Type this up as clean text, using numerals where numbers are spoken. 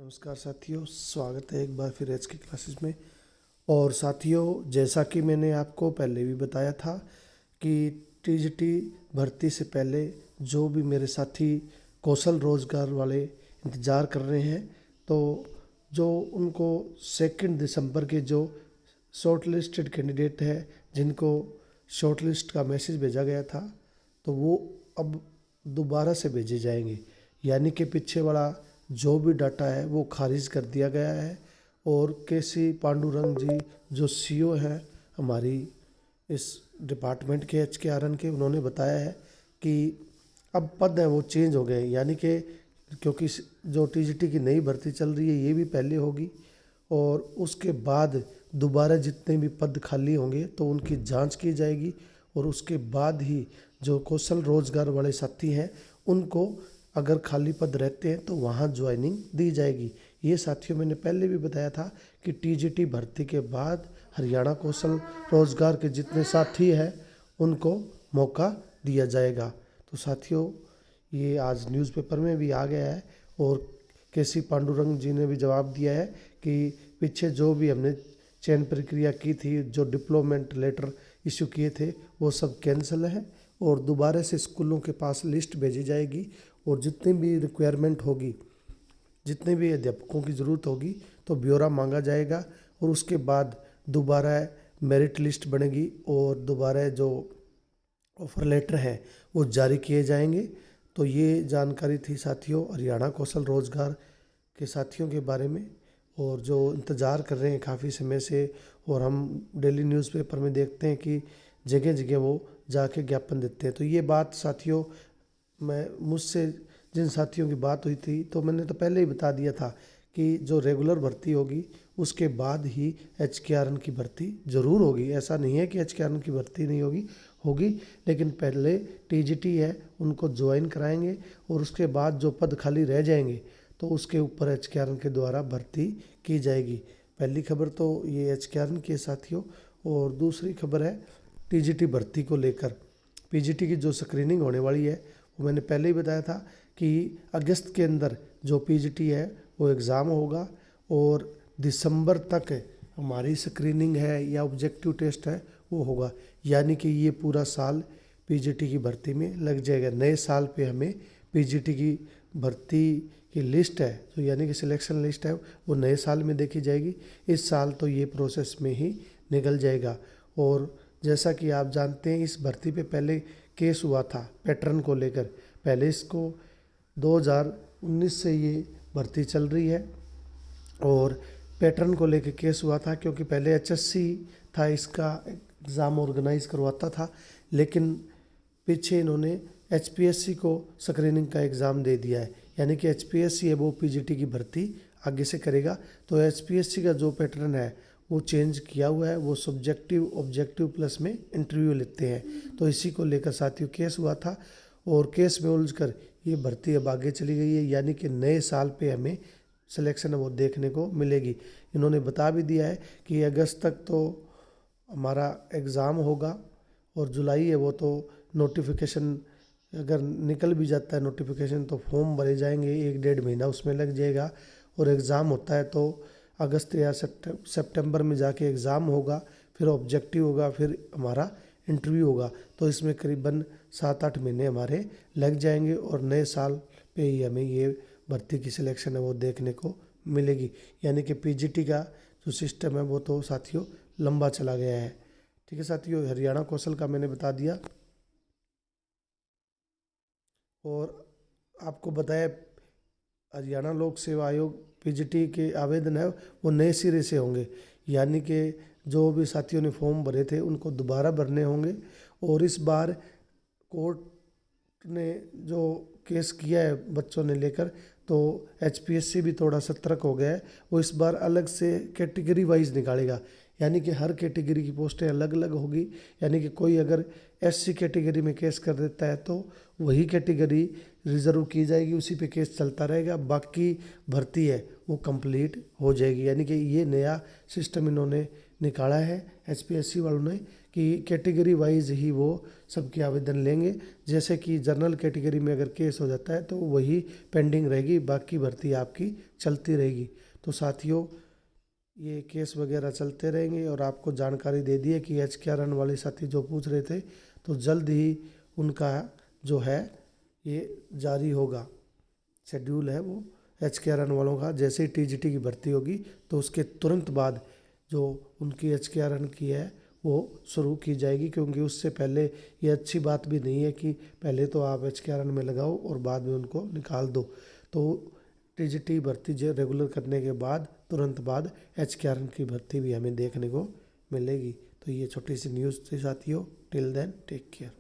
नमस्कार साथियों, स्वागत है एक बार फिर एच की क्लासेस में। और साथियों, जैसा कि मैंने आपको पहले भी बताया था कि टीजीटी भर्ती से पहले जो भी मेरे साथी कौशल रोजगार वाले इंतज़ार कर रहे हैं, तो जो उनको 2 दिसंबर के जो शॉर्ट लिस्टेड कैंडिडेट है, जिनको शॉर्ट लिस्ट का मैसेज भेजा गया था, तो वो अब दोबारा से भेजे जाएंगे। यानी कि पीछे वाला जो भी डाटा है वो खारिज कर दिया गया है। और केसी पांडुरंग जी जो सीईओ हैं हमारी इस डिपार्टमेंट के HKRN के, उन्होंने बताया है कि अब पद है वो चेंज हो गए। यानी कि क्योंकि जो टीजीटी की नई भर्ती चल रही है ये भी पहले होगी, और उसके बाद दोबारा जितने भी पद खाली होंगे तो उनकी जांच की जाएगी, और उसके बाद ही जो कौशल रोजगार वाले साथी हैं उनको अगर खाली पद रहते हैं तो वहाँ ज्वाइनिंग दी जाएगी। ये साथियों मैंने पहले भी बताया था कि टीजीटी भर्ती के बाद हरियाणा कौशल रोजगार के जितने साथी हैं उनको मौका दिया जाएगा। तो साथियों, ये आज न्यूज़पेपर में भी आ गया है, और केसी पांडुरंग जी ने भी जवाब दिया है कि पीछे जो भी हमने चयन प्रक्रिया की थी, जो डिप्लोमेंट लेटर इशू किए थे, वो सब कैंसिल है और दोबारा से स्कूलों के पास लिस्ट भेजी जाएगी। और जितनी भी रिक्वायरमेंट होगी, जितने भी अध्यापकों की ज़रूरत होगी, तो ब्यौरा मांगा जाएगा, और उसके बाद दोबारा मेरिट लिस्ट बनेगी और दोबारा जो ऑफर लेटर है वो जारी किए जाएंगे। तो ये जानकारी थी साथियों हरियाणा कौशल रोजगार के साथियों के बारे में, और जो इंतज़ार कर रहे हैं काफ़ी समय से। और हम डेली न्यूज़पेपर में देखते हैं कि जगह जगह वो जाके ज्ञापन देते हैं। तो ये बात साथियों, मैं मुझसे जिन साथियों की बात हुई थी, तो मैंने तो पहले ही बता दिया था कि जो रेगुलर भर्ती होगी उसके बाद ही HKRN की भर्ती ज़रूर होगी। ऐसा नहीं है कि HKRN की भर्ती नहीं होगी, होगी, लेकिन पहले टीजीटी है उनको ज्वाइन कराएंगे, और उसके बाद जो पद खाली रह जाएंगे तो उसके ऊपर HKRN के द्वारा भर्ती की जाएगी। पहली खबर तो ये HKRN के साथियों। और दूसरी खबर है टीजीटी भर्ती को लेकर। पीजीटी की जो स्क्रीनिंग होने वाली है वो मैंने पहले ही बताया था कि अगस्त के अंदर जो पीजीटी है वो एग्ज़ाम होगा, और दिसंबर तक हमारी स्क्रीनिंग है या ऑब्जेक्टिव टेस्ट है वो होगा। यानी कि ये पूरा साल पीजीटी की भर्ती में लग जाएगा। नए साल पे हमें पीजीटी की भर्ती की लिस्ट है, जो यानी कि सिलेक्शन लिस्ट है, वो नए साल में देखी जाएगी। इस साल तो ये प्रोसेस में ही निकल जाएगा। और जैसा कि आप जानते हैं, इस भर्ती पे पहले केस हुआ था पैटर्न को लेकर। पहले इसको 2019 से ये भर्ती चल रही है, और पैटर्न को लेकर केस हुआ था क्योंकि पहले HSC था इसका एग्ज़ाम ऑर्गेनाइज करवाता था, लेकिन पीछे इन्होंने HPSC को स्क्रीनिंग का एग्ज़ाम दे दिया है। यानी कि HPSC है वो पीजीटी की भर्ती आगे से करेगा। तो HPSC का जो पैटर्न है वो चेंज किया हुआ है, वो सब्जेक्टिव ऑब्जेक्टिव प्लस में इंटरव्यू लेते हैं। तो इसी को लेकर साथियों केस हुआ था, और केस में उलझकर ये भर्ती अब आगे चली गई है। यानी कि नए साल पे हमें सिलेक्शन वो देखने को मिलेगी। इन्होंने बता भी दिया है कि अगस्त तक तो हमारा एग्ज़ाम होगा, और जुलाई है वो तो नोटिफिकेशन अगर निकल भी जाता है नोटिफिकेशन, तो फॉर्म भरे जाएंगे, 1-1.5 महीना उसमें लग जाएगा। और एग्ज़ाम होता है तो अगस्त या सितंबर में जाके एग्ज़ाम होगा, फिर ऑब्जेक्टिव होगा, फिर हमारा इंटरव्यू होगा। तो इसमें करीबन 7-8 महीने हमारे लग जाएंगे, और नए साल पे ही हमें ये भर्ती की सिलेक्शन है वो देखने को मिलेगी। यानी कि पीजीटी का जो सिस्टम है वो तो साथियों लंबा चला गया है। ठीक है साथियों, हरियाणा कौशल का मैंने बता दिया। और आपको बताया हरियाणा लोक सेवा आयोग पीजीटी के आवेदन है वो नए सिरे से होंगे। यानी कि जो भी साथियों ने फॉर्म भरे थे उनको दोबारा भरने होंगे। और इस बार कोर्ट ने जो केस किया है बच्चों ने लेकर, तो HPSC भी थोड़ा सतर्क हो गया है। वो इस बार अलग से कैटेगरी वाइज निकालेगा। यानी कि हर कैटेगरी की पोस्टें अलग अलग होगी। यानी कि कोई अगर SC कैटेगरी में केस कर देता है तो वही कैटेगरी रिजर्व की जाएगी, उसी पे केस चलता रहेगा, बाकी भर्ती है वो कंप्लीट हो जाएगी। यानी कि ये नया सिस्टम इन्होंने निकाला है HPSC वालों ने कि कैटेगरी वाइज ही वो सबके आवेदन लेंगे। जैसे कि जनरल कैटेगरी में अगर केस हो जाता है तो वही पेंडिंग रहेगी, बाकी भर्ती आपकी चलती रहेगी। तो साथियों, ये केस वगैरह चलते रहेंगे और आपको जानकारी दे दी है कि HKRN वाले साथी जो पूछ रहे थे, तो जल्द ही उनका जो है ये जारी होगा। शेड्यूल है वो HKRN वालों का। जैसे ही TGT की भर्ती होगी तो उसके तुरंत बाद जो उनकी HKRN की है वो शुरू की जाएगी, क्योंकि उससे पहले ये अच्छी बात भी नहीं है कि पहले तो आप HKRN में लगाओ और बाद में उनको निकाल दो। तो TGT भर्ती जो रेगुलर करने के बाद तुरंत बाद HKRN की भर्ती भी हमें देखने को मिलेगी। तो ये छोटी सी न्यूज़ थी साथियों। Till then take care.